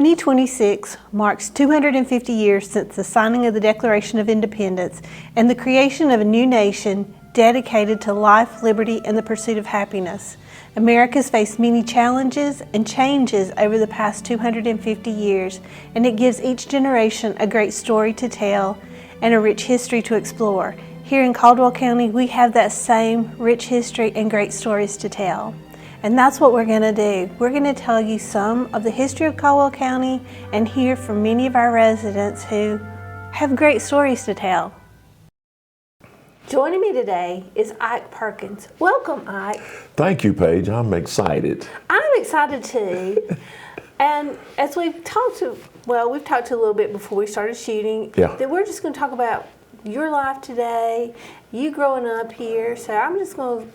2026 marks 250 years since the signing of the Declaration of Independence and the creation of a new nation dedicated to life, liberty, and the pursuit of happiness. America's faced many challenges and changes over the past 250 years, and it gives each generation a great story to tell and a rich history to explore. Here in Caldwell County, we have that same rich history and great stories to tell. And that's what we're going to do. We're going to tell you some of the history of Caldwell County and hear from many of our residents who have great stories to tell. Joining me today is Ike Perkins. Welcome, Ike. Thank you, Paige. I'm excited. I'm excited too. And as we've talked to a little bit before we started shooting, that we're just going to talk about your life today, you growing up here. So I'm just going to,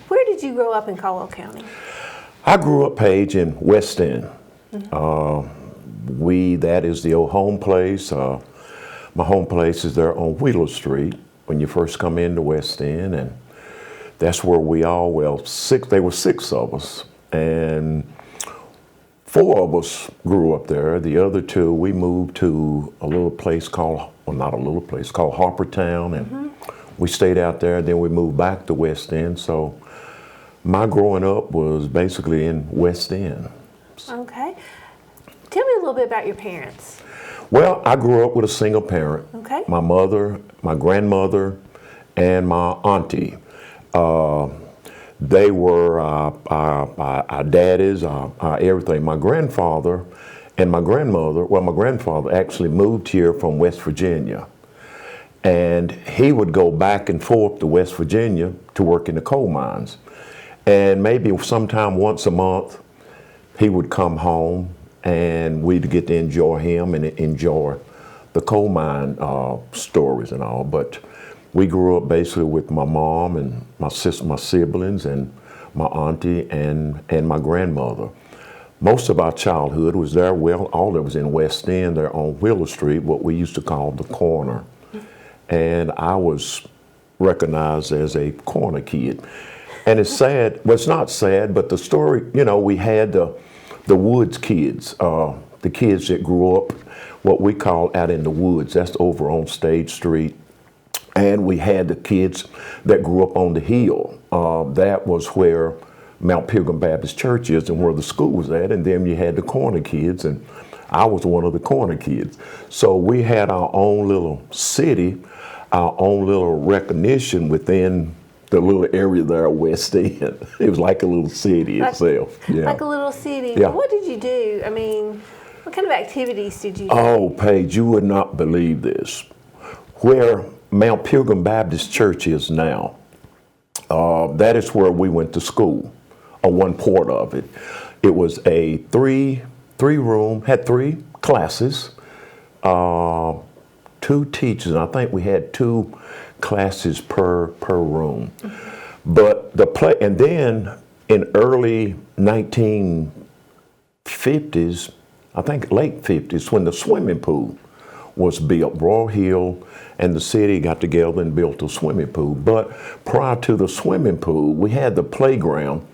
where did you grow up in Caldwell County? I grew up, Paige, in West End. That is the old home place. My home place is there on Wheeler Street when you first come into West End, and that's where there were six of us, and four of us grew up there. The other two, we moved to a little place called Harpertown, and we stayed out there. Then we moved back to West End. So my growing up was basically in West End. Okay. Tell me a little bit about your parents. Well, I grew up with a single parent. Okay. My mother, my grandmother, and my auntie. They were our daddies, our everything. My grandfather and my grandmother, my grandfather actually moved here from West Virginia. And he would go back and forth to West Virginia to work in the coal mines. And maybe sometime once a month, he would come home and we'd get to enjoy him and enjoy the coal mine stories and all. But we grew up basically with my mom and my siblings and my auntie and my grandmother. Most of our childhood was there. Well, all of it was in West End there on Wheeler Street, what we used to call the corner. And I was recognized as a corner kid. And it's sad, well, it's not sad, but the story, we had the woods kids, the kids that grew up what we call out in the woods. That's over on Stage Street. And we had the kids that grew up on the hill. That was where Mount Pilgrim Baptist Church is and where the school was at. And then you had the corner kids, and I was one of the corner kids. So we had our own little city, our own little recognition within the little area there at West End. It was like a little city itself. Yeah. Like a little city. Yeah. What did you do? I mean, what kind of activities did you do? Oh, Paige, you would not believe this. Where Mount Pilgrim Baptist Church is now, that is where we went to school, or one part of it. It was a three room, had 3 classes, 2 teachers, and I think we had 2 classes per room. But and then in early 1950s, I think late 50s, when the swimming pool was built, Royal Hill and the city got together and built a swimming pool. But prior to the swimming pool, we had the playground,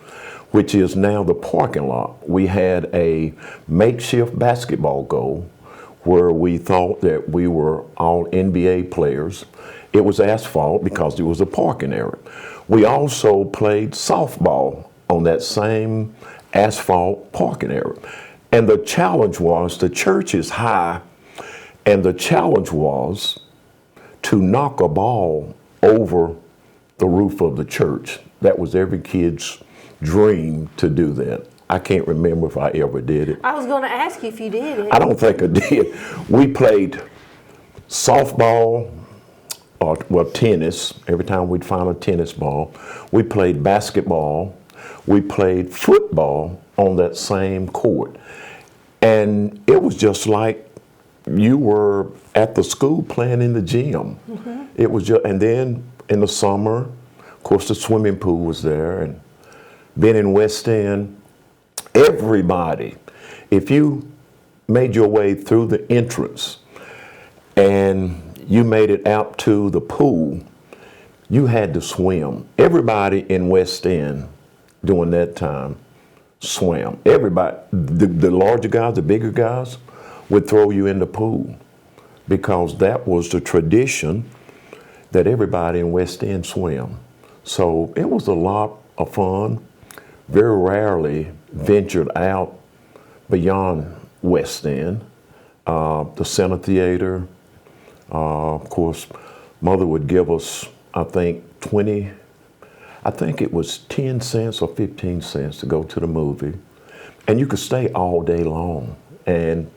which is now the parking lot. We had a makeshift basketball goal where we thought that we were all NBA players. It was asphalt because it was a parking area. We also played softball on that same asphalt parking area. And the challenge was, the church is high, and the challenge was to knock a ball over the roof of the church. That was every kid's dream to do that. I can't remember if I ever did it. I was going to ask you if you did it. I don't think I did. We played softball, tennis. Every time we'd find a tennis ball. We played basketball. We played football on that same court. And it was just like you were at the school playing in the gym. It was just, and then in the summer, of course, the swimming pool was there. And then in West End, everybody, if you made your way through the entrance and you made it out to the pool, you had to swim. Everybody in West End during that time swam. Everybody, the larger guys, the bigger guys, would throw you in the pool because that was the tradition that everybody in West End swam. So it was a lot of fun. Very rarely ventured out beyond West End. The Center Theater, of course, Mother would give us, I think it was 10 cents or 15 cents to go to the movie. And you could stay all day long. And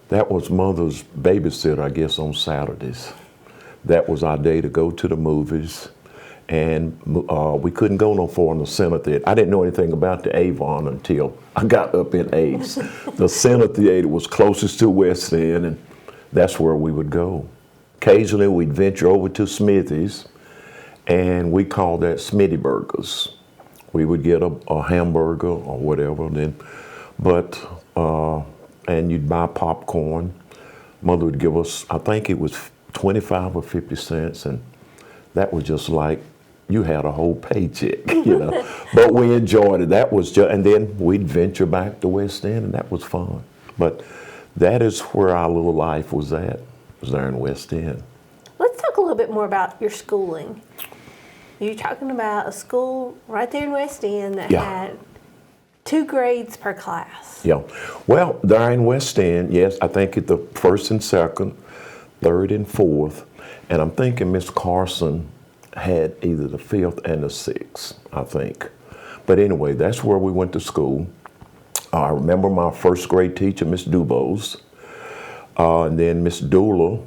that was Mother's babysitter, I guess, on Saturdays. That was our day to go to the movies. And we couldn't go no far in the Center Theater. I didn't know anything about the Avon until I got up in age. The Center Theater was closest to West End, and that's where we would go. Occasionally, we'd venture over to Smithy's, and we called that Smitty Burgers. We would get a hamburger or whatever, and you'd buy popcorn. Mother would give us, I think it was 25 or 50 cents, and that was just like you had a whole paycheck, you know. But we enjoyed it. That was just, and then we'd venture back to West End, and that was fun. But that is where our little life was at, was there in West End. Let's talk a little bit more about your schooling. You're talking about a school right there in West End that had 2 grades per class. Yeah. Well, there in West End, yes, I think it's the first and second, third and fourth, and I'm thinking Miss Carson had either the 5th and the 6th, I think. But anyway, that's where we went to school. I remember my first grade teacher, Miss Dubose, and then Miss Dula,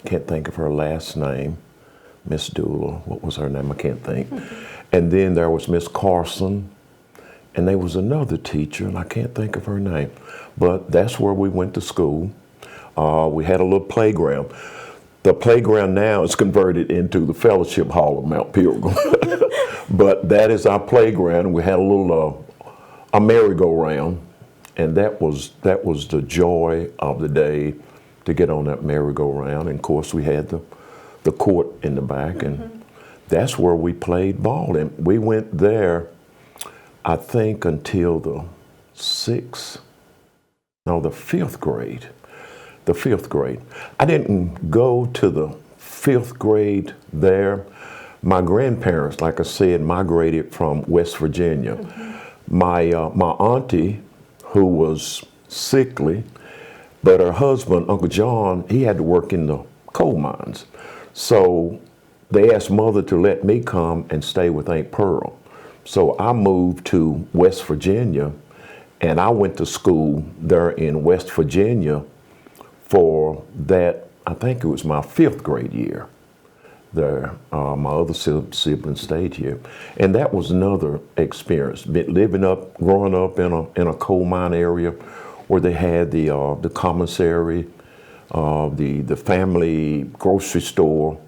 can't think of her last name, Miss Dula, what was her name? I can't think. And then there was Miss Carson, and there was another teacher, and I can't think of her name. But that's where we went to school. We had a little playground. The playground now is converted into the Fellowship Hall of Mount Pilgrim. But that is our playground. We had a little a merry-go-round, and that was the joy of the day, to get on that merry-go-round. And of course, we had the court in the back, and that's where we played ball. And we went there, I think, until the 5th grade. The 5th grade. I didn't go to the 5th grade there. My grandparents, like I said, migrated from West Virginia. My auntie, who was sickly, but her husband, Uncle John, he had to work in the coal mines. So they asked Mother to let me come and stay with Aunt Pearl. So I moved to West Virginia, and I went to school there in West Virginia for that. I think it was my 5th grade year there. My other siblings stayed here. And that was another experience, growing up in a coal mine area where they had the commissary, the family grocery store,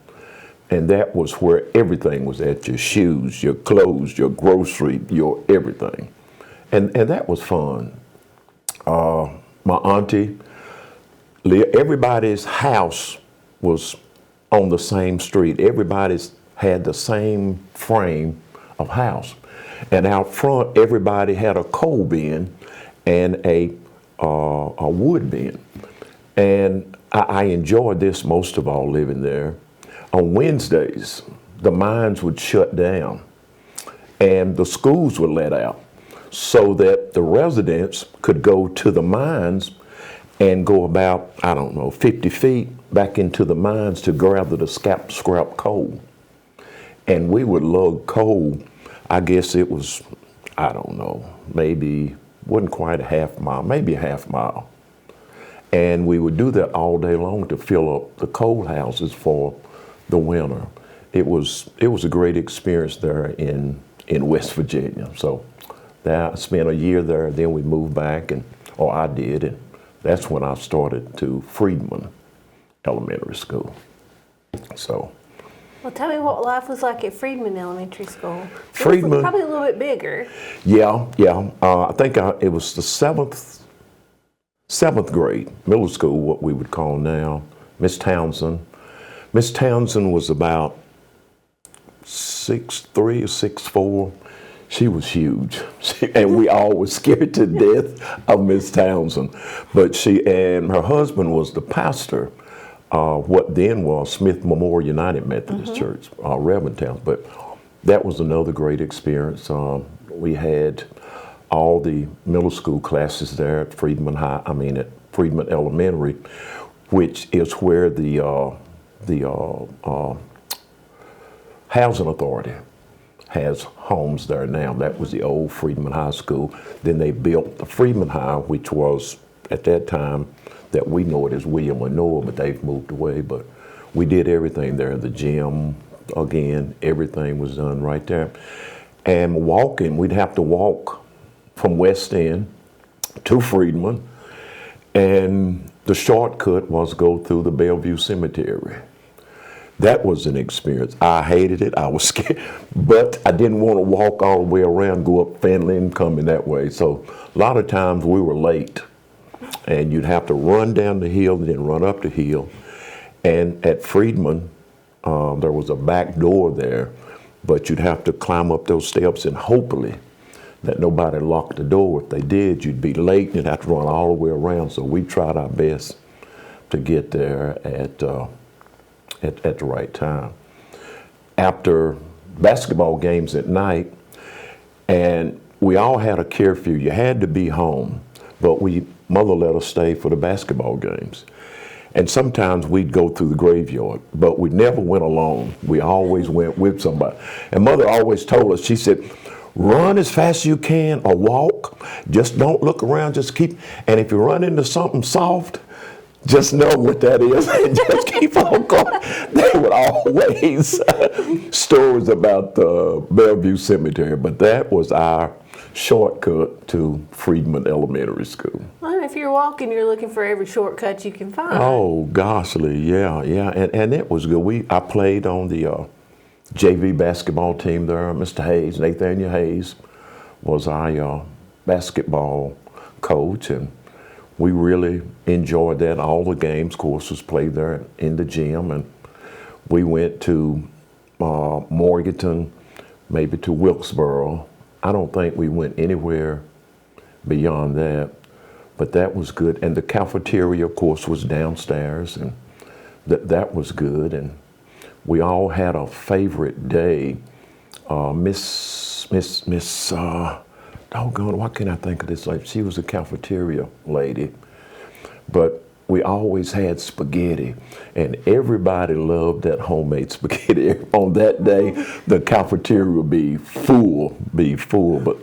and that was where everything was at: your shoes, your clothes, your grocery, your everything. And that was fun. My auntie, everybody's house was on the same street. Everybody's had the same frame of house. And out front, everybody had a coal bin and a wood bin. And I enjoyed this most of all, living there. On Wednesdays, the mines would shut down and the schools were let out, so that the residents could go to the mines and go about, 50 feet back into the mines to gather the scrap coal. And we would lug coal. I guess it was, maybe, wasn't quite a half mile, maybe a half mile. And we would do that all day long to fill up the coal houses for the winter. It was a great experience there in West Virginia. So I spent a year there, then we moved back, I did, and that's when I started to Friedman Elementary School. So. Well, tell me what life was like at Friedman Elementary School. Friedman, it was probably a little bit bigger. Yeah. I think it was the seventh grade, middle school, what we would call now. Miss Townsend. Miss Townsend was about 6'3" or 6'4". She was huge, and we all were scared to death of Miss Townsend. But she and her husband was the pastor, what then was Smith Memorial United Methodist Church, Reverend Townsend. But that was another great experience. We had all the middle school classes there at Friedman at Friedman Elementary, which is where the Housing Authority has homes there now. That was the old Friedman High School. Then they built the Friedman High, which was at that time that we know it as William Lenore, but they've moved away. But we did everything there. The gym, again, everything was done right there. And walking, we'd have to walk from West End to Friedman, and the shortcut was go through the Bellevue Cemetery. That was an experience. I hated it. I was scared, but I didn't want to walk all the way around, go up Fenley and coming that way. So a lot of times we were late, and you'd have to run down the hill and then run up the hill. And at Friedman, there was a back door there, but you'd have to climb up those steps, and hopefully that nobody locked the door. If they did, you'd be late and you'd have to run all the way around. So we tried our best to get there at the right time. After basketball games at night, and we all had a curfew. You had to be home, but mother let us stay for the basketball games. And sometimes we'd go through the graveyard, but we never went alone. We always went with somebody. And mother always told us, she said, run as fast as you can or walk. Just don't look around, just keep, and if you run into something soft, just know what that is and just keep on going. They would always stories about the Bellevue Cemetery, but that was our shortcut to Friedman Elementary School. Well, if you're walking, you're looking for every shortcut you can find. Oh, goshly, yeah, and it was good. I played on the JV basketball team there. Mr. Hayes, Nathaniel Hayes, was our basketball coach, and we really enjoyed that. All the games, of course, was played there in the gym, and we went to Morganton, maybe to Wilkesboro. I don't think we went anywhere beyond that, but that was good. And the cafeteria, of course, was downstairs, and that was good. And we all had a favorite day. Doggone, why can't I think of this? Like, she was a cafeteria lady, but we always had spaghetti, and everybody loved that homemade spaghetti. On that day, the cafeteria would be full. But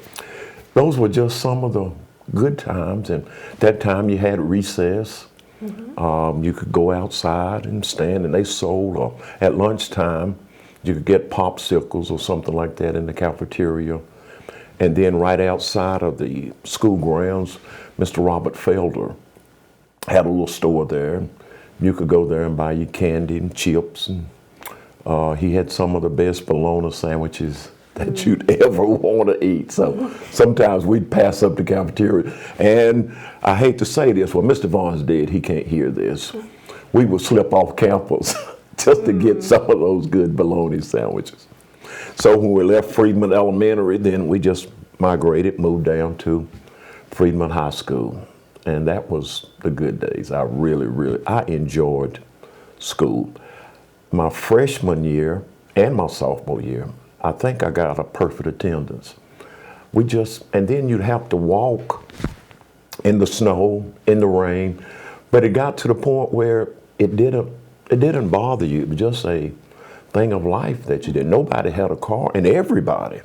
those were just some of the good times. And that time you had recess. You could go outside and stand, and they sold, or at lunchtime, you could get popsicles or something like that in the cafeteria. And then right outside of the school grounds, Mr. Robert Felder had a little store there. You could go there and buy your candy and chips. And he had some of the best bologna sandwiches that you'd ever want to eat. So sometimes we'd pass up the cafeteria. And I hate to say this, well, Mr. Vaughn's dead, he can't hear this. We would slip off campus just to get some of those good bologna sandwiches. So when we left Friedman Elementary, then we just migrated, moved down to Friedman High School. And that was the good days. I enjoyed school. My freshman year and my sophomore year, I think I got a perfect attendance. And then you'd have to walk in the snow, in the rain, but it got to the point where it didn't bother you. It was just a thing of life that you did. Nobody had a car, and everybody,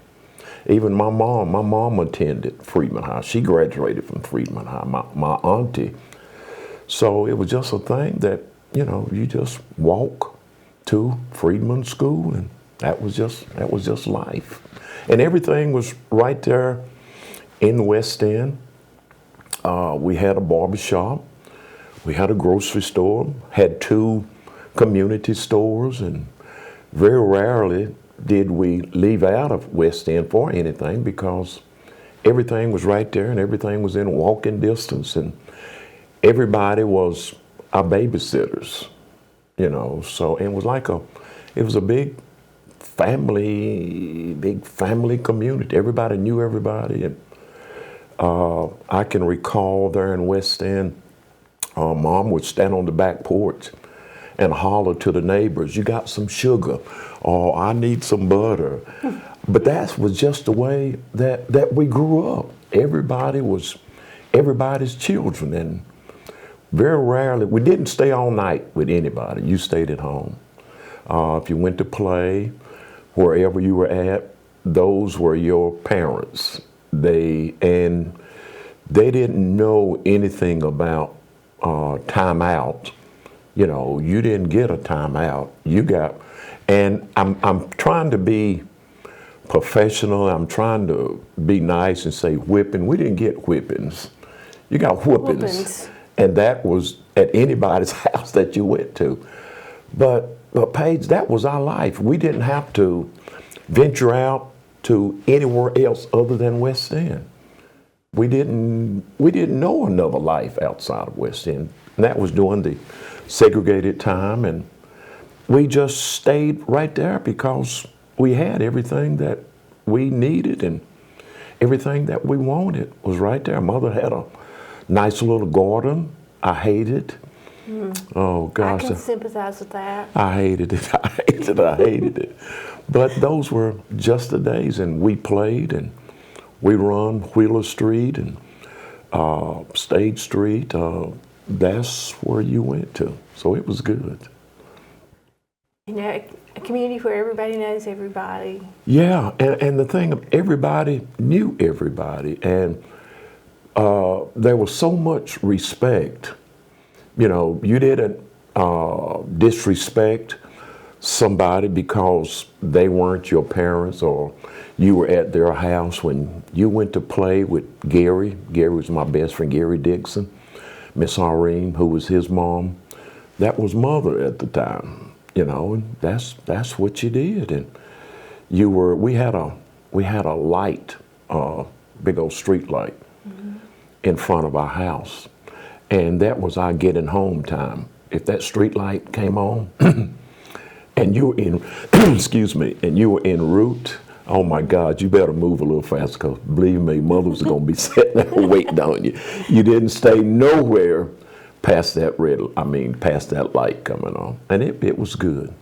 even my mom attended Friedman High. She graduated from Friedman High, my auntie. So it was just a thing that, you just walk to Friedman School, and that was just life. And everything was right there in the West End. We had a barbershop, we had a grocery store, had 2 community stores, and very rarely did we leave out of West End for anything, because everything was right there and everything was in walking distance, and everybody was our babysitters, So it was a big big family community. Everybody knew everybody. And I can recall there in West End, Mom would stand on the back porch and holler to the neighbors, "You got some sugar?" or "I need some butter." But that was just the way that we grew up. Everybody was everybody's children, and very rarely, we didn't stay all night with anybody. You stayed at home. If you went to play, wherever you were at, those were your parents. They didn't know anything about time out. You know, you didn't get a time out. You got, and I'm trying to be professional. I'm trying to be nice and say whipping. We didn't get whippings. You got whoopings. And that was at anybody's house that you went to. But Paige, that was our life. We didn't have to venture out to anywhere else other than West End. We didn't know another life outside of West End. And that was during the segregated time, and we just stayed right there because we had everything that we needed and everything that we wanted was right there. Mother had a nice little garden. I hated. Oh gosh. I can sympathize with that. I hated it. I hated it. But those were just the days, and we played and we run Wheeler Street and State Street. That's where you went to. So it was good. You know, a community where everybody knows everybody. Yeah, and the thing of everybody knew everybody, and there was so much respect. You know, you didn't disrespect somebody because they weren't your parents or you were at their house. When you went to play with Gary was my best friend, Gary Dixon, Miss Irene, who was his mom, that was Mother at the time. You know, and that's what you did. And we had a light, big old street light in front of our house. And that was our getting home time. If that street light came on and you were in, excuse me, and you were en route, oh my God, you better move a little faster because believe me, Mother was gonna be sitting there waiting on you. You didn't stay nowhere past that past that light coming on. And it was good.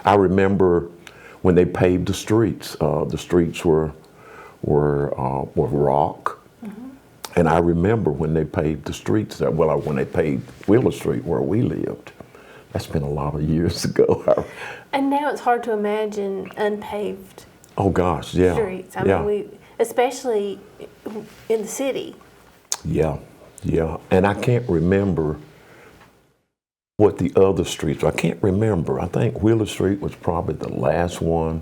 I remember when they paved the streets were rock. And I remember when they paved the streets there, when they paved Wheeler Street where we lived. That's been a lot of years ago. And now it's hard to imagine unpaved oh gosh, yeah. streets. I mean, especially in the city. Yeah. And I can't remember what the other streets were. I can't remember. I think Wheeler Street was probably the last one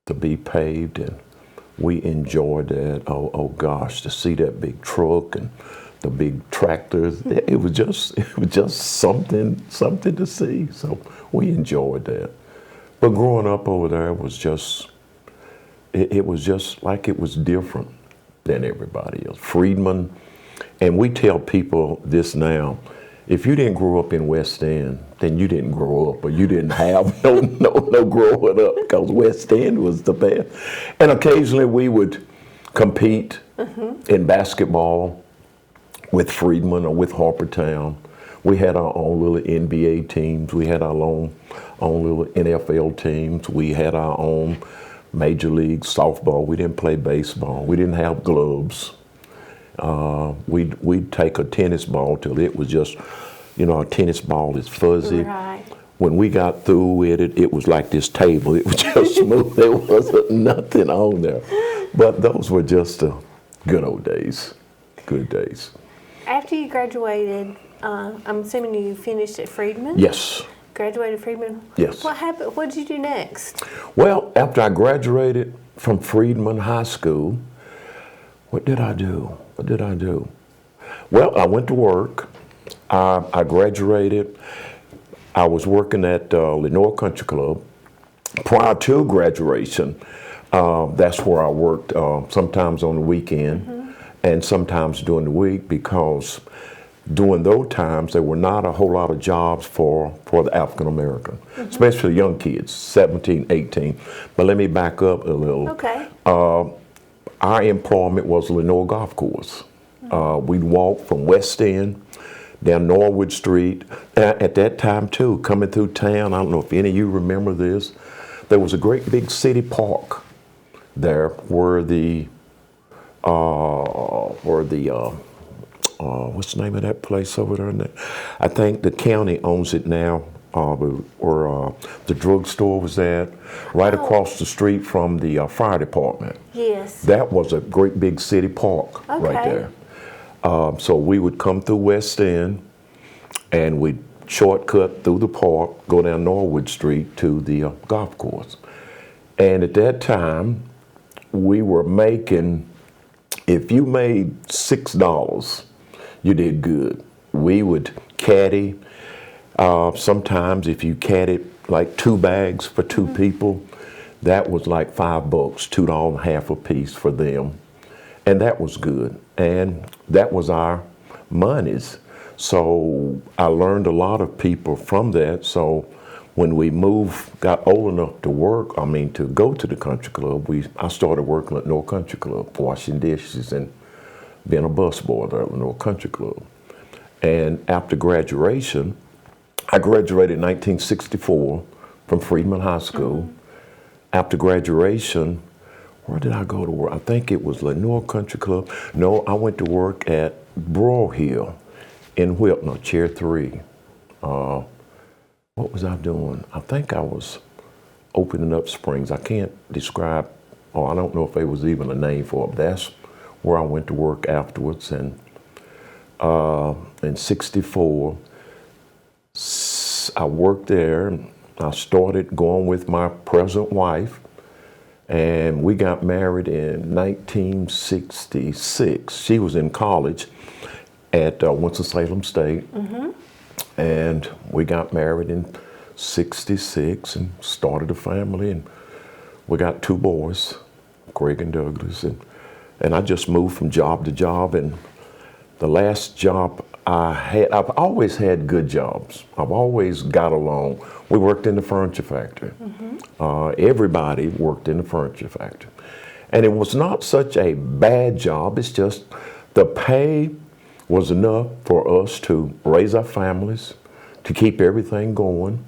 to be paved, and we enjoyed that. Oh gosh, to see that big truck and the big tractors, it was just something to see. So we enjoyed that. But growing up over there was just, it was just like it was different than everybody else. Freedman, and we tell people this now, if you didn't grow up in West End, then you didn't grow up, or you didn't have no growing up, because West End was the best. And occasionally we would compete in basketball with Freedman or with Harpertown. We had our own little NBA teams. We had our own little NFL teams. We had our own Major League softball. We didn't play baseball. We didn't have gloves. We'd take a tennis ball till it was just, a tennis ball is fuzzy. Right. When we got through with it, it was like this table. It was just smooth. There wasn't nothing on there. But those were just the good old days. Good days. After you graduated, I'm assuming you finished at Freedman? Yes. Graduated Freedman? Yes. What happened? What did you do next? Well, after I graduated from Freedman High School, what did I do? Well, I went to work. I graduated. I was working at Lenore Country Club. Prior to graduation, that's where I worked, sometimes on the weekend and sometimes during the week, because during those times, there were not a whole lot of jobs for the African American, especially young kids, 17, 18. But let me back up a little. Okay. Our employment was Lenore Golf Course. We'd walk from West End down Norwood Street. At that time, too, coming through town, I don't know if any of you remember this, there was a great big city park there where what's the name of that place over there? I think the county owns it now, where the drugstore was at, right across the street from the fire department. Yes. That was a great big city park right there. So we would come through West End and we'd shortcut through the park, go down Norwood Street to the golf course. And at that time, we were making, if you made $6, you did good. We would caddy. Sometimes if you caddied like 2 bags for 2 people, that was like $5, $2.50 a piece for them. And that was good. And that was our monies. So I learned a lot of people from that. So when we got old enough to work, to go to the country club, I started working at Lenore Country Club, washing dishes and being a busboy there at Lenore Country Club. And after graduation, I graduated in 1964 from Freedman High School. After graduation, where did I go to work? I think it was Lenore Country Club. No, I went to work at Broad Hill in Whitner, Chair 3. What was I doing? I think I was opening up springs. I can't describe, I don't know if there was even a name for it. That's where I went to work afterwards. And in 64, I worked there. I started going with my present wife, and we got married in 1966. She was in college at Winston-Salem State, and we got married in 66 and started a family, and we got 2 boys, Greg and Douglas, and I just moved from job to job. And the last job I've always had good jobs. I've always got along. We worked in the furniture factory. Everybody worked in the furniture factory. And it was not such a bad job. It's just the pay was enough for us to raise our families, to keep everything going.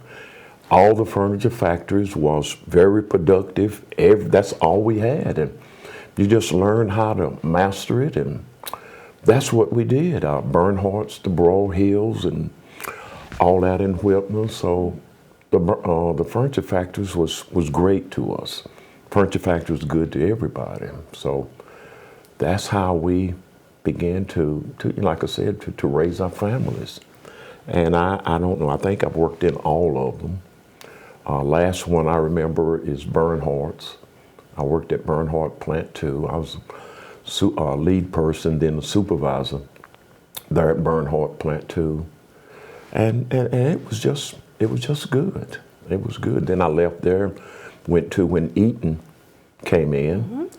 All the furniture factories was very productive. That's all we had. And you just learned how to master it, and that's what we did. Bernhardt's, the Broad Hills, and all that in Whitman. So the furniture factories was great to us. Furniture factory was good to everybody. So that's how we began to like I said, to raise our families. And I don't know, I think I've worked in all of them. Last one I remember is Bernhardt's. I worked at Bernhardt Plant 2. I was lead person, then the supervisor there at Bernhardt Plant 2. And it was just good. It was good. Then I left there, went to when Eaton came in.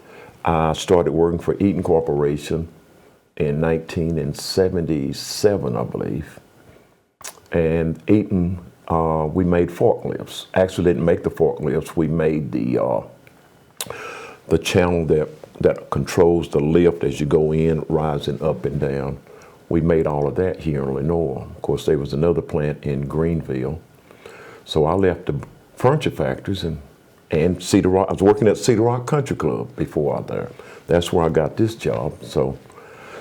I started working for Eaton Corporation in 1977, I believe. And Eaton, we made forklifts. Actually didn't make the forklifts. We made the channel that controls the lift as you go in, rising up and down. We made all of that here in Lenore. Of course, there was another plant in Greenville. So I left the furniture factories and Cedar Rock. I was working at Cedar Rock Country Club before out there. That's where I got this job. So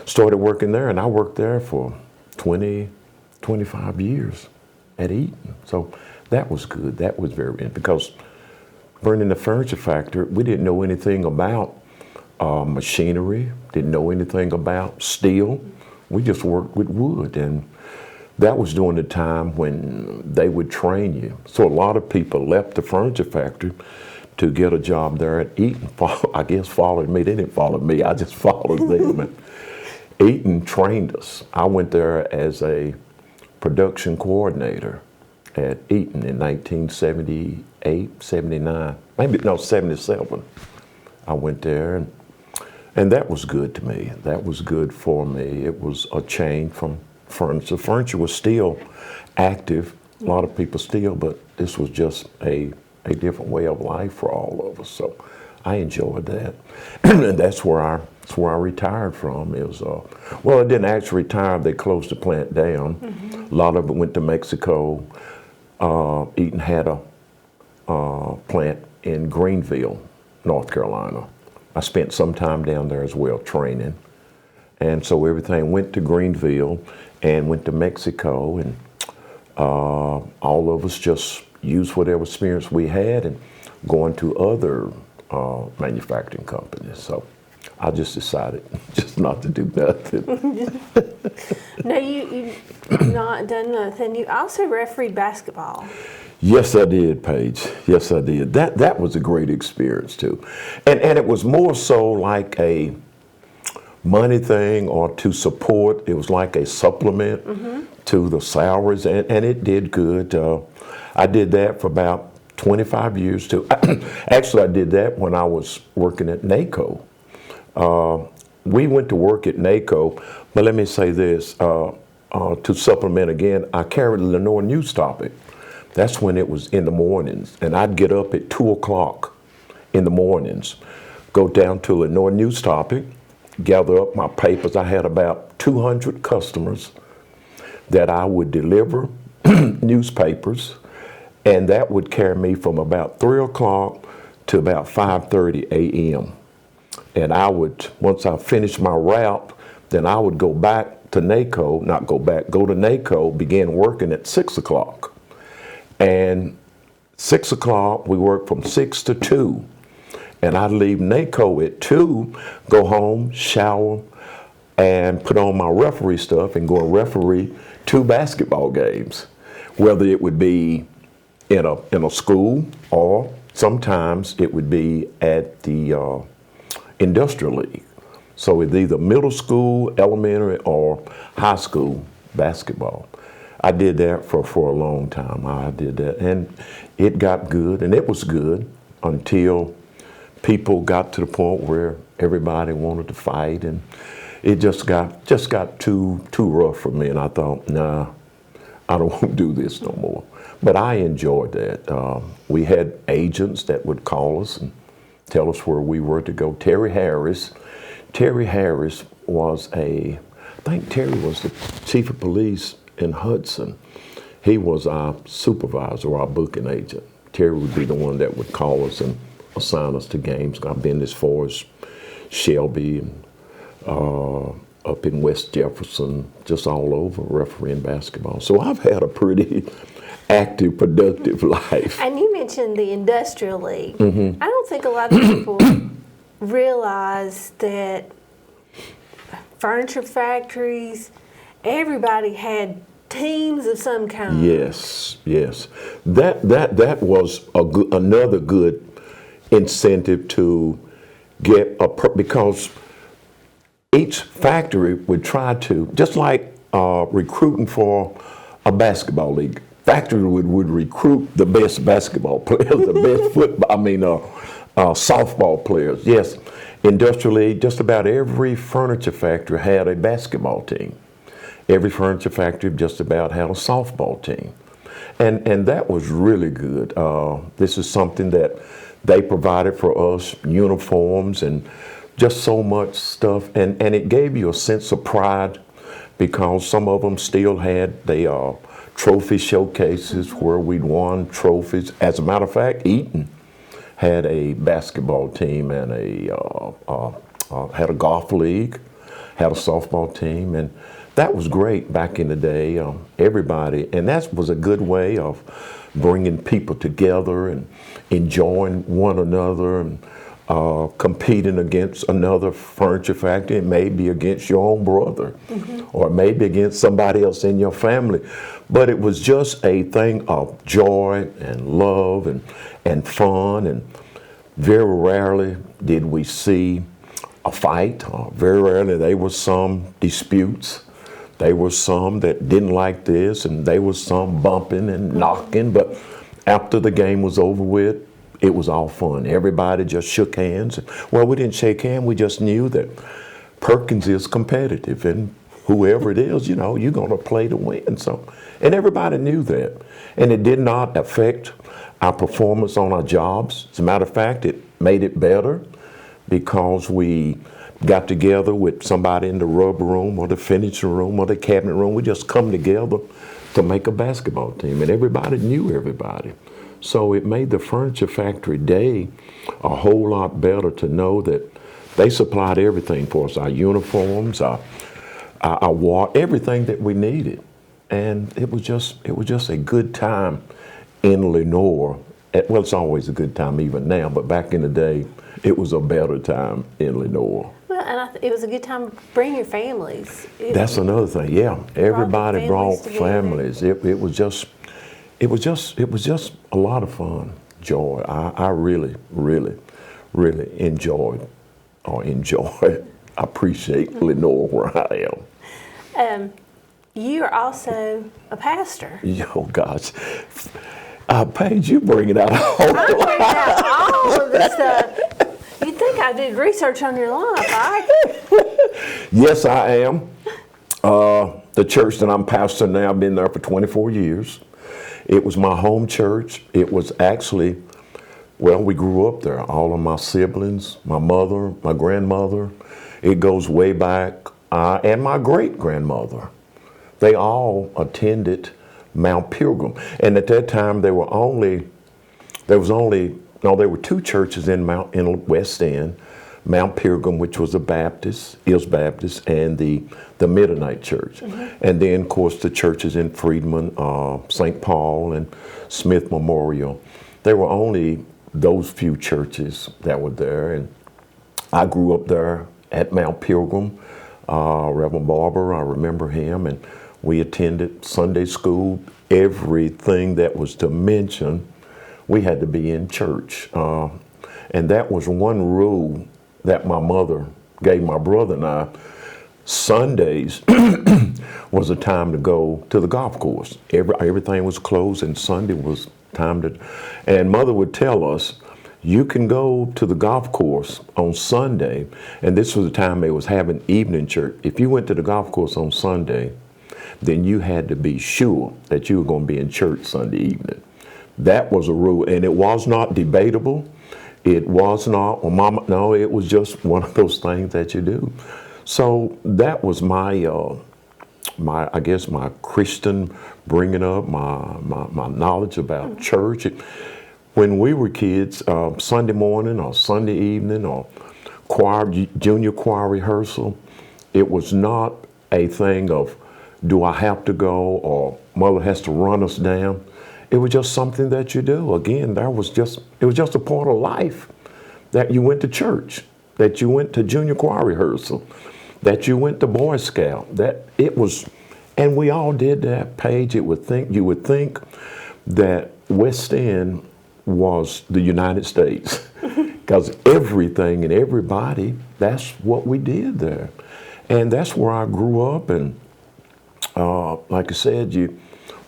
started working there, and I worked there for 25 years at Eaton. So that was good. That was very good, because running the furniture factory, we didn't know anything about machinery, didn't know anything about steel. We just worked with wood, and that was during the time when they would train you. So a lot of people left the furniture factory to get a job there at Eaton. I guess followed me. They didn't follow me. I just followed them. And Eaton trained us. I went there as a production coordinator at Eaton in 1978, 79, maybe, no, 77. I went there, and that was good to me. That was good for me. It was a change from furniture. Furniture was still active, a lot of people still, but this was just a different way of life for all of us. So I enjoyed that. And that's where I retired from. It was, well, I didn't actually retire. They closed the plant down. A lot of it went to Mexico. Eaton had a plant in Greenville, North Carolina. I spent some time down there as well, training. And so everything went to Greenville and went to Mexico, and all of us just used whatever experience we had and going to other manufacturing companies. So I just decided just not to do nothing. No, you've not done nothing. You also refereed basketball. Yes, I did, Paige. Yes, I did. That was a great experience too. And it was more so like a money thing or to support. It was like a supplement to the salaries, and it did good. I did that for about 25 years too. Actually, I did that when I was working at NACO. We went to work at NACO, but let me say this, to supplement again, I carried the Lenore News Topic. That's when it was in the mornings, and I'd get up at 2 o'clock in the mornings, go down to Lenore News Topic, gather up my papers. I had about 200 customers that I would deliver newspapers, and that would carry me from about 3 o'clock to about 5:30 a.m. And I would, once I finished my route, then I would go back to NACO, go to NACO, begin working at 6 o'clock. And 6 o'clock, we worked from 6 to 2. And I'd leave NACO at 2, go home, shower, and put on my referee stuff and go and referee 2 basketball games, whether it would be in a school or sometimes it would be at the industrial league. So it's either middle school, elementary, or high school basketball. I did that for a long time. I did that, and it got good, and it was good until people got to the point where everybody wanted to fight, and it just got too rough for me. And I thought, nah, I don't want to do this no more. But I enjoyed that. We had agents that would call us and tell us where we were to go. Terry Harris was I think Terry was the chief of police in Hudson. He was our supervisor, our booking agent. Terry would be the one that would call us and assign us to games. I've been as far as Shelby and up in West Jefferson, just all over refereeing basketball. So I've had a pretty active, productive life. And you mentioned the industrial league. I don't think a lot of people realize that furniture factories, everybody had teams of some kind. Yes. That was another good incentive to get because each factory would try to, just like recruiting for a basketball league, factory would recruit the best basketball players, the best softball players. Yes, industrial league, just about every furniture factory had a basketball team. Every furniture factory just about had a softball team. And that was really good. This is something that they provided for us, uniforms and just so much stuff. And it gave you a sense of pride because some of them still had their trophy showcases where we'd won trophies. As a matter of fact, Eaton had a basketball team and had a golf league, had a softball team, and that was great back in the day. Everybody, and that was a good way of bringing people together and enjoying one another and competing against another furniture factory, and maybe against your own brother, or maybe against somebody else in your family. But it was just a thing of joy and love and fun, and very rarely did we see a fight. Very rarely there were some disputes. There were some that didn't like this, and there was some bumping and knocking, but after the game was over with, it was all fun. Everybody just shook hands. Well, we didn't shake hands, we just knew that Perkins is competitive, and whoever it is, you're going to play to win. So, and everybody knew that. And it did not affect our performance on our jobs. As a matter of fact, it made it better because we got together with somebody in the rubber room or the finishing room or the cabinet room. We just come together to make a basketball team, and everybody knew everybody. So it made the furniture factory day a whole lot better to know that they supplied everything for us, our uniforms, our everything that we needed. And it was just a good time in Lenoir. Well, it's always a good time even now, but back in the day, it was a better time in Lenoir. Well, and it was a good time to bring your families. That's another thing. Yeah, everybody brought families. It was just a lot of fun, joy. I really, really, really enjoy. I appreciate Lenoir where I am. You are also a pastor. Oh gosh, Paige, you bring it out. I bring out all of the stuff. You'd think I did research on your life, right? Yes, I am. The church that I'm pastoring now, I've been there for 24 years. It was my home church. It was actually, well, we grew up there. All of my siblings, my mother, my grandmother. It goes way back, and my great-grandmother. They all attended Mount Pilgrim. And at that time, there were two churches in West End, Mount Pilgrim, which was Baptist, and the Mennonite Church. Mm-hmm. And then, of course, the churches in Freedman, St. Paul, and Smith Memorial. There were only those few churches that were there. And I grew up there at Mount Pilgrim. Reverend Barber, I remember him, and we attended Sunday school. Everything that was to mention, we had to be in church. And that was one rule that my mother gave my brother and I. Sundays was a time to go to the golf course. Everything was closed, and Sunday was time to. And Mother would tell us, you can go to the golf course on Sunday, and this was the time they was having evening church. If you went to the golf course on Sunday, then you had to be sure that you were going to be in church Sunday evening. That was a rule, and it was not debatable. It was not, well, Mama, no, it was just one of those things that you do. So that was my Christian bringing up, my knowledge about church. When we were kids, Sunday morning or Sunday evening or junior choir rehearsal, it was not a thing of, do I have to go, or Mother has to run us down. It was just something that you do. Again, it was just a part of life, that you went to church, that you went to junior choir rehearsal, that you went to Boy Scout, that it was, and we all did that. Paige, you would think that West End was the United States, because everything and everybody, that's what we did there. And that's where I grew up, and like I said,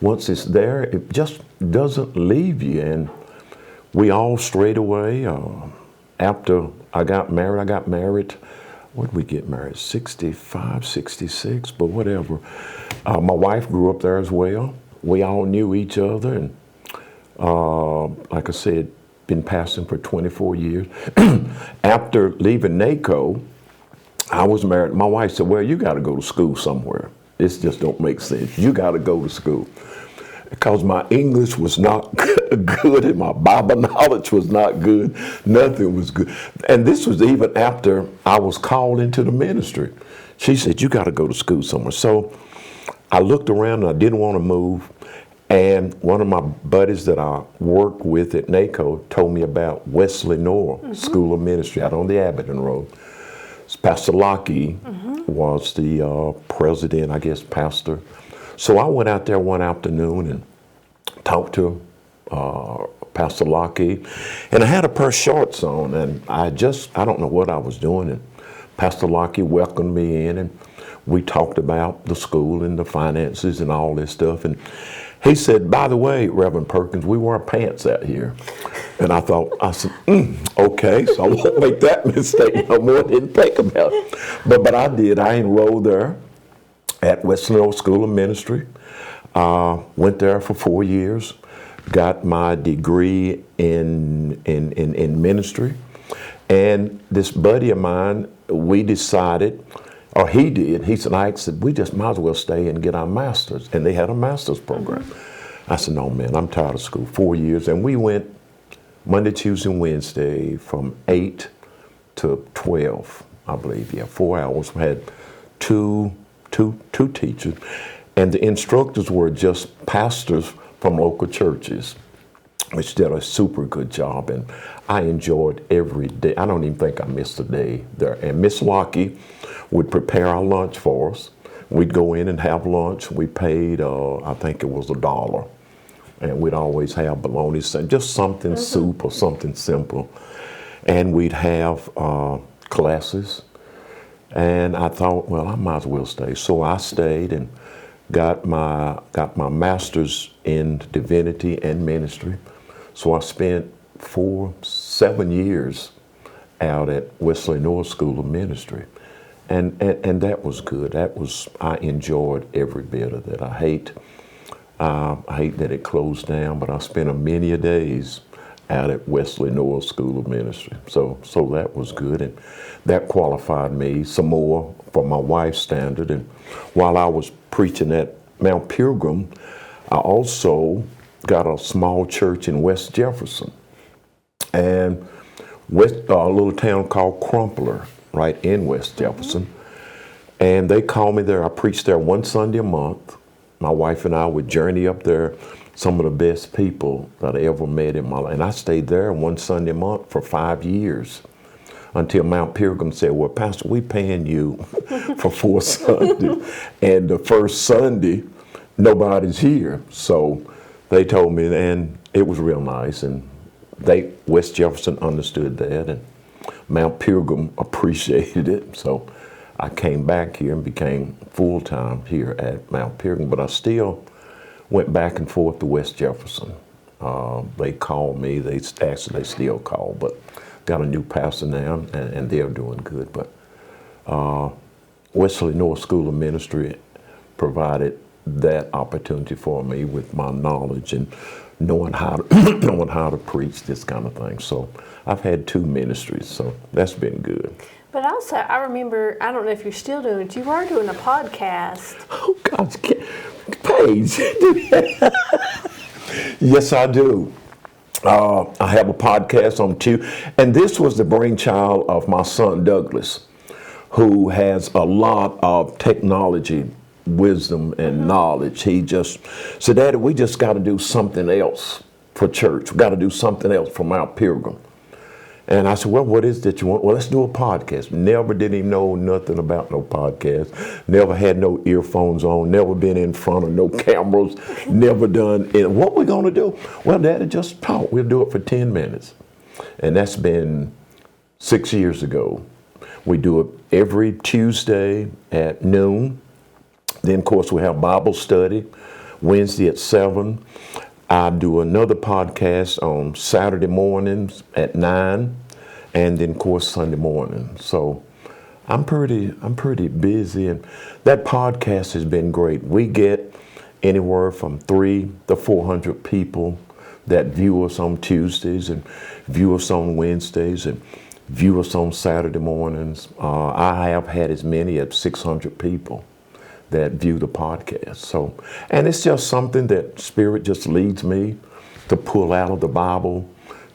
once it's there, it just doesn't leave you. And we all strayed away. After I got married, what did we get married? 65, 66, but whatever. My wife grew up there as well. We all knew each other, and like I said, been pastoring for 24 years. After leaving NACO, I was married. My wife said, well, you got to go to school somewhere. This just don't make sense. You got to go to school. Because my English was not good and my Bible knowledge was not good. Nothing was good. And this was even after I was called into the ministry. She said, you got to go to school somewhere. So I looked around and I didn't want to move. And one of my buddies that I worked with at NACO told me about West Lenoir School of Ministry out on the Abington Road. Pastor Lockie was the president, I guess, pastor. So I went out there one afternoon and talked to Pastor Lockie. And I had a pair of shorts on, and I don't know what I was doing. And Pastor Lockie welcomed me in, and we talked about the school and the finances and all this stuff. And he said, by the way, Reverend Perkins, we wear pants out here. And I said, okay, so I won't make that mistake no more. Didn't think about it. But I did. I enrolled there. at Wesley North School of Ministry. Went there for 4 years, got my degree in ministry. And this buddy of mine, we decided, or he did, he said, Ike said, we just might as well stay and get our master's. And they had a master's program. I said, no, man, I'm tired of school. 4 years. And we went Monday, Tuesday, and Wednesday from 8 to 12, I believe. Yeah, 4 hours. We had two teachers. And the instructors were just pastors from local churches, which did a super good job. And I enjoyed every day. I don't even think I missed a day there. And Miss Lockie would prepare our lunch for us. We'd go in and have lunch. We paid, I think it was $1. And we'd always have bologna, just something soup or something simple. And we'd have classes. And I thought, well, I might as well stay. So I stayed and got my master's in divinity and ministry. So I spent 7 years out at Wesley North School of Ministry. And that was good. I enjoyed every bit of that. I hate that it closed down, but I spent many days out at Wesley North School of Ministry. So that was good, and that qualified me some more for my wife's standard. And while I was preaching at Mount Pilgrim, I also got a small church in West Jefferson, and a little town called Crumpler, right in West Jefferson. And they called me there. I preached there one Sunday a month. My wife and I would journey up there, some of the best people that I ever met in my life. And I stayed there one Sunday a month for 5 years until Mount Pilgrim said, well, Pastor, we paying you for 4 Sundays. And the first Sunday, nobody's here. So they told me, and it was real nice. And West Jefferson understood that, and Mount Pilgrim appreciated it. So I came back here and became full-time here at Mount Pilgrim, but I still went back and forth to West Jefferson. They called me, they still call, but got a new pastor now, and they're doing good. But Wesley North School of Ministry provided that opportunity for me with my knowledge and knowing how to preach this kind of thing. So I've had 2 ministries, so that's been good. But also, I remember, I don't know if you're still doing it, you were doing a podcast. Oh, gosh, Paige. Yes, I do. I have a podcast on Tuesday, and this was the brainchild of my son, Douglas, who has a lot of technology wisdom and knowledge. He just said, Daddy, we just got to do something else for church. We got to do something else for Mount Pilgrim. And I said, well, what is that you want? Well, let's do a podcast. Never did he know nothing about no podcast. Never had no earphones on. Never been in front of no cameras. Never done it. What we going to do? Well, Daddy, just talk. We'll do it for 10 minutes. And that's been 6 years ago. We do it every Tuesday at noon. Then, of course, we have Bible study Wednesday at 7. I do another podcast on Saturday mornings at 9, and then, of course, Sunday morning. So I'm pretty busy, and that podcast has been great. We get anywhere from 300 to 400 people that view us on Tuesdays and view us on Wednesdays and view us on Saturday mornings. I have had as many as 600 people that view the podcast. So, and it's just something that Spirit just leads me to pull out of the Bible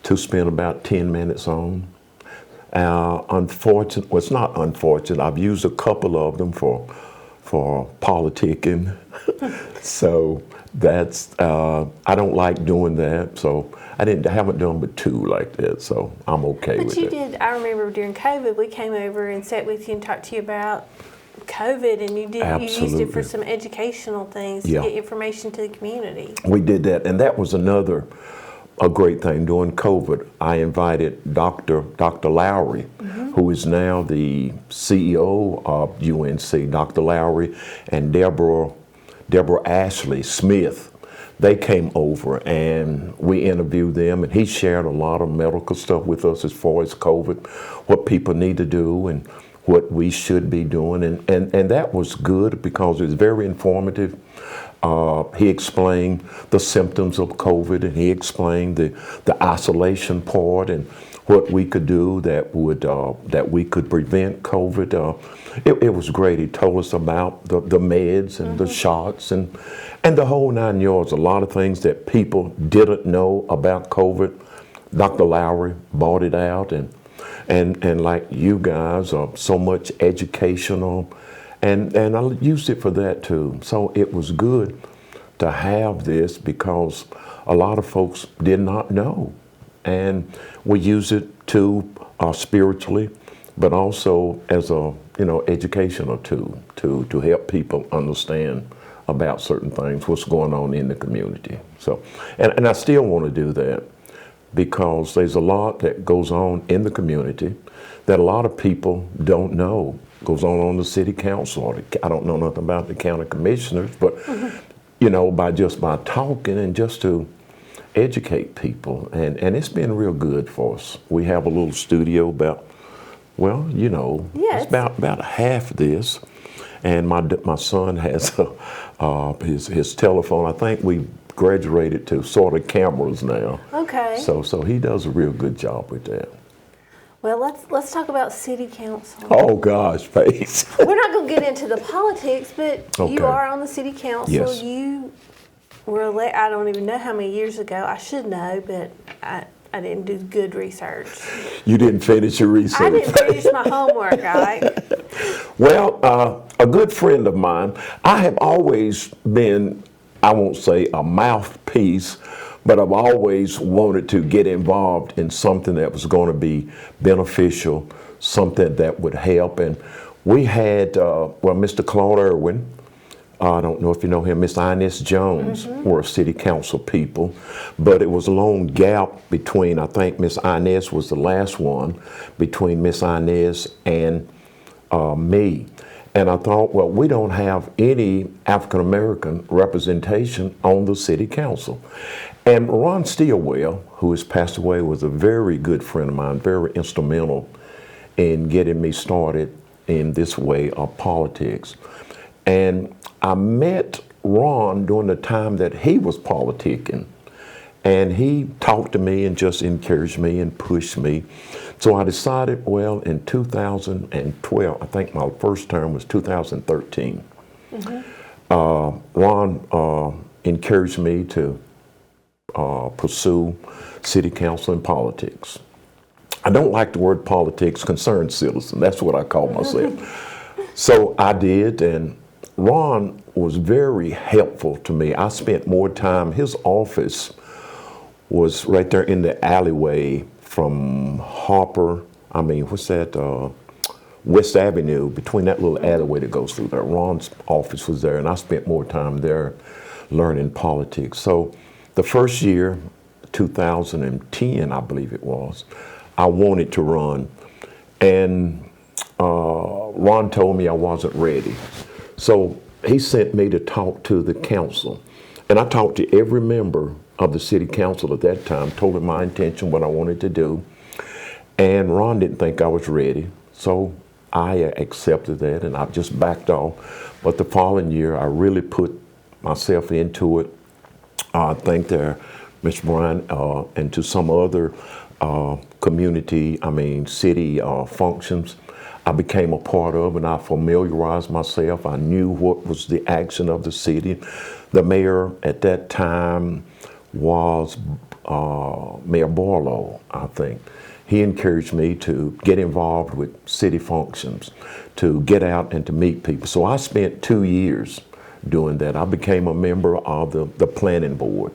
to spend about 10 minutes on. Unfortunate, well, it's not unfortunate. I've used a couple of them for politicking. So that's, I don't like doing that. So I haven't done but 2 like that. So I'm okay with it. But you did, I remember during COVID, we came over and sat with you and talked to you about COVID, and you used it for some educational things to get information to the community. We did that, and that was a great thing. During COVID, I invited Dr. Lowry, who is now the CEO of UNC, Dr. Lowry, and Deborah Ashley Smith. They came over, and we interviewed them, and he shared a lot of medical stuff with us as far as COVID, what people need to do, and what we should be doing, and that was good because it was very informative. He explained the symptoms of COVID, and he explained the isolation part and what we could do that we could prevent COVID. It was great. He told us about the meds and the shots and the whole 9 yards. A lot of things that people didn't know about COVID. Dr. Lowry brought it out, and like you guys are so much educational, and I used it for that too. So it was good to have this because a lot of folks did not know, and we use it too spiritually, but also as a educational tool to help people understand about certain things, what's going on in the community. So, and I still want to do that because there's a lot that goes on in the community that a lot of people don't know goes on the city council. Or I don't know nothing about the county commissioners, but by talking and just to educate people, and it's been real good for us. We have a little studio about, it's about half this, and my son has his telephone. I think we graduated to sort of cameras now. Okay. So he does a real good job with that. Well, let's talk about city council. Oh gosh, Paige. We're not going to get into the politics, but Okay. you are on the city council. Yes. You were elected, I don't even know how many years ago. I should know, but I didn't do good research. You didn't finish your research. I didn't finish my homework, all right? Well, a good friend of mine, I have always been, I won't say a mouthpiece, but I've always wanted to get involved in something that was going to be beneficial, something that would help. And we had, Mr. Claude Irwin, I don't know if you know him, Miss Inez Jones were city council people, but it was a long gap between, I think Miss Inez was the last one, between Miss Inez and me. And I thought, well, we don't have any African American representation on the city council. And Ron Steelwell, who has passed away, was a very good friend of mine, very instrumental in getting me started in this way of politics. And I met Ron during the time that he was politicking, and he talked to me and just encouraged me and pushed me. So I decided, well, in 2012, I think my first term was 2013, Ron encouraged me to pursue city council and politics. I don't like the word politics, concerned citizen, that's what I call myself. So I did, and Ron was very helpful to me. I spent more time, his office was right there in the alleyway from West Avenue, between that little alleyway that goes through there. Ron's office was there, and I spent more time there learning politics. So the first year, 2010, I believe it was, I wanted to run, and Ron told me I wasn't ready. So he sent me to talk to the council. And I talked to every member of the city council at that time, told him my intention, what I wanted to do. And Ron didn't think I was ready. So I accepted that, and I just backed off. But the following year, I really put myself into it. I think there, Mr. Bryan, and to some other city functions, I became a part of, and I familiarized myself. I knew what was the action of the city. The mayor at that time was Mayor Barlow, I think. He encouraged me to get involved with city functions, to get out and to meet people. So I spent 2 years doing that. I became a member of the planning board.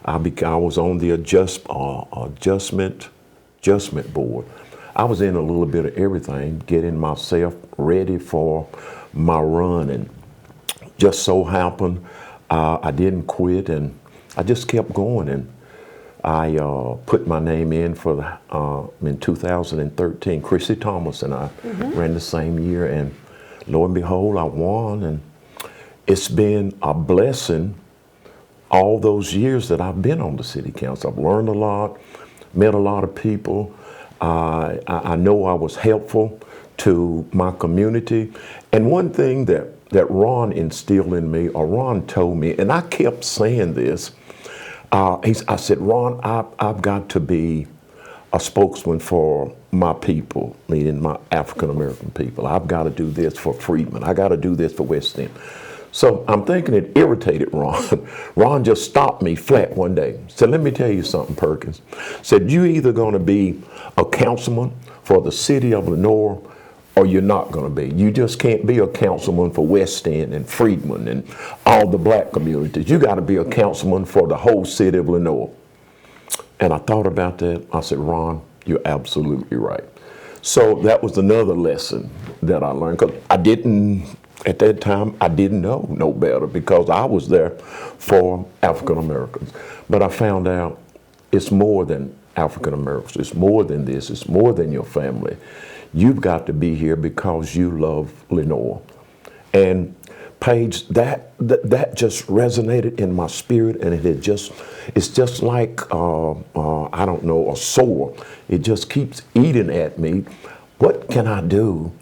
I was on the adjustment board. I was in a little bit of everything, getting myself ready for my run, and just so happened I didn't quit, and I just kept going, and I put my name in for in 2013. Chrissy Thomas and I ran the same year, and lo and behold, I won, and it's been a blessing all those years that I've been on the city council. I've learned a lot, met a lot of people. I know I was helpful to my community. And one thing that Ron instilled in me, or Ron told me, and I kept saying this, I said, Ron, I've got to be a spokesman for my people, meaning my African American people. I've got to do this for freedmen. I got to do this for West End. So I'm thinking it irritated Ron. Ron just stopped me flat one day. Said, let me tell you something, Perkins. Said, you either going to be a councilman for the city of Lenore, or you're not going to be. You just can't be a councilman for West End and Freedmen and all the black communities. You got to be a councilman for the whole city of Lenore. And I thought about that. I said, Ron, you're absolutely right. So that was another lesson that I learned, because at that time, I didn't know no better, because I was there for African Americans. But I found out it's more than African Americans. It's more than this. It's more than your family. You've got to be here because you love Lenore. And Paige, that just resonated in my spirit, and it's just like, I don't know, a sore. It just keeps eating at me. What can I do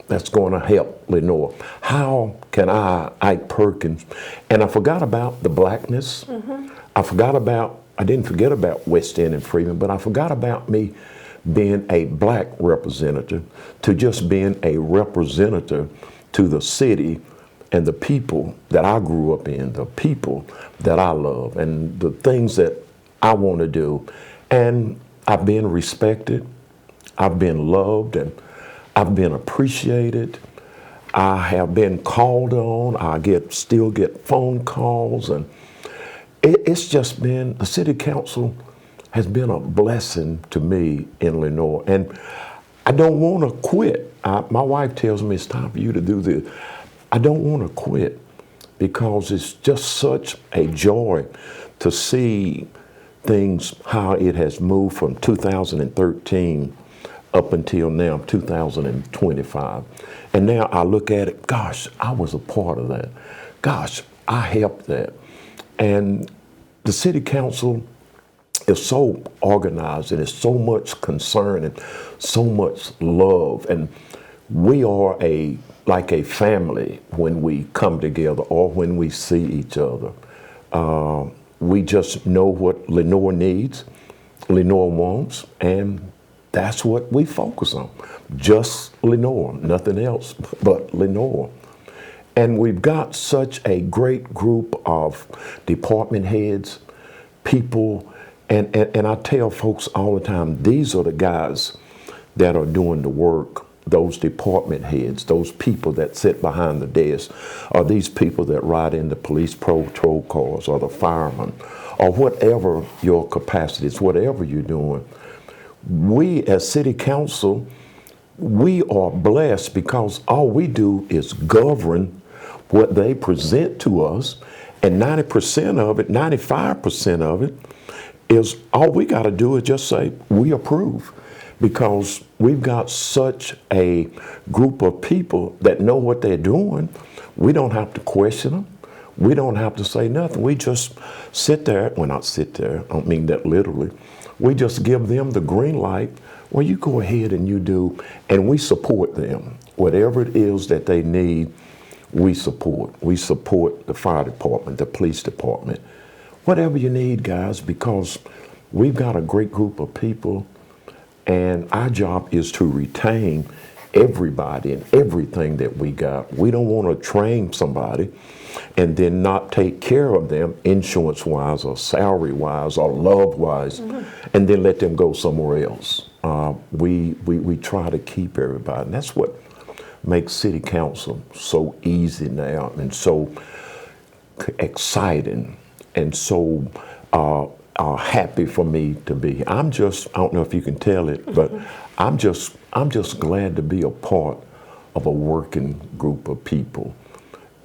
that's going to help Lenore? How can I, Ike Perkins? And I forgot about the blackness. I didn't forget about West End and Freeman, but I forgot about me being a black representative to just being a representative to the city and the people that I grew up in, the people that I love, and the things that I want to do. And I've been respected, I've been loved, and I've been appreciated. I have been called on. I still get phone calls, and it's just been, the city council has been a blessing to me in Lenore. And I don't want to quit. My wife tells me it's time for you to do this. I don't want to quit, because it's just such a joy to see things, how it has moved from 2013 up until now, 2025. And now I look at it, gosh, I was a part of that. Gosh, I helped that. And the city council is so organized, and it's so much concern and so much love. And we are like a family when we come together or when we see each other. We just know what Lenore needs, Lenore wants, and that's what we focus on. Just Lenore, nothing else but Lenore. And we've got such a great group of department heads, people, and I tell folks all the time, these are the guys that are doing the work, those department heads, those people that sit behind the desk, or these people that ride in the police patrol cars, or the firemen, or whatever your capacity is, whatever you're doing. We as city council, we are blessed because all we do is govern what they present to us, and 90% of it, 95% of it, is all we got to do is just say, we approve. Because we've got such a group of people that know what they're doing. We don't have to question them. We don't have to say nothing. We just sit there, well, not sit there, I don't mean that literally. We just give them the green light. Well, you go ahead and you do, and we support them. Whatever it is that they need, we support. We support the fire department, the police department. Whatever you need, guys, because we've got a great group of people, and our job is to retain everybody and everything that we got. We don't want to train somebody and then not take care of them insurance-wise or salary-wise or love-wise, and then let them go somewhere else. We try to keep everybody, and that's what makes city council so easy now and so exciting and so happy for me to be here. I don't know if you can tell it, but I'm just glad to be a part of a working group of people.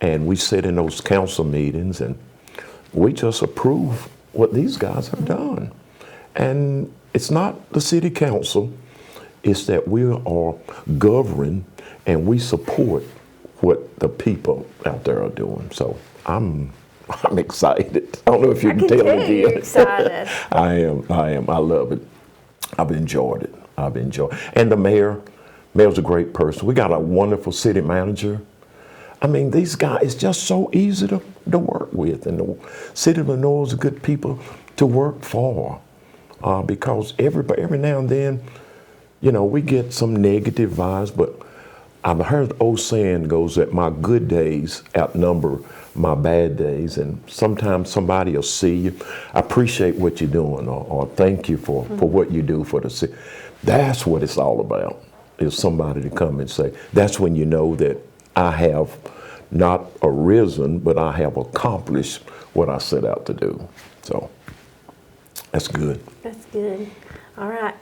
And we sit in those council meetings and we just approve what these guys have done. And it's not the city council, it's that we are governed and we support what the people out there are doing. So I'm excited. I don't know if you can tell me. You're excited. I am. I love it. I've enjoyed it. And the mayor Mayor's a great person. We got a wonderful city manager. I mean, these guys, it's just so easy to work with. And the city of Lenore is a good people to work for. Because every now and then, you know, we get some negative vibes, but I've heard the old saying goes that my good days outnumber my bad days, and sometimes somebody will see you, I appreciate what you're doing, or thank you for what you do for the city. That's what it's all about, is somebody to come and say, that's when you know that I have not arisen, but I have accomplished what I set out to do. So that's good. That's good. All right.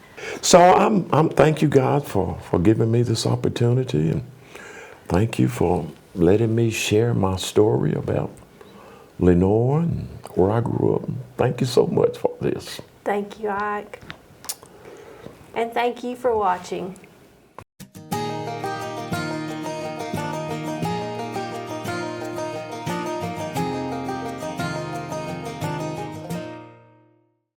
So I'm thank you, God, for giving me this opportunity, and thank you for letting me share my story about Lenore and where I grew up. Thank you so much for this. Thank you, Ike. And thank you for watching.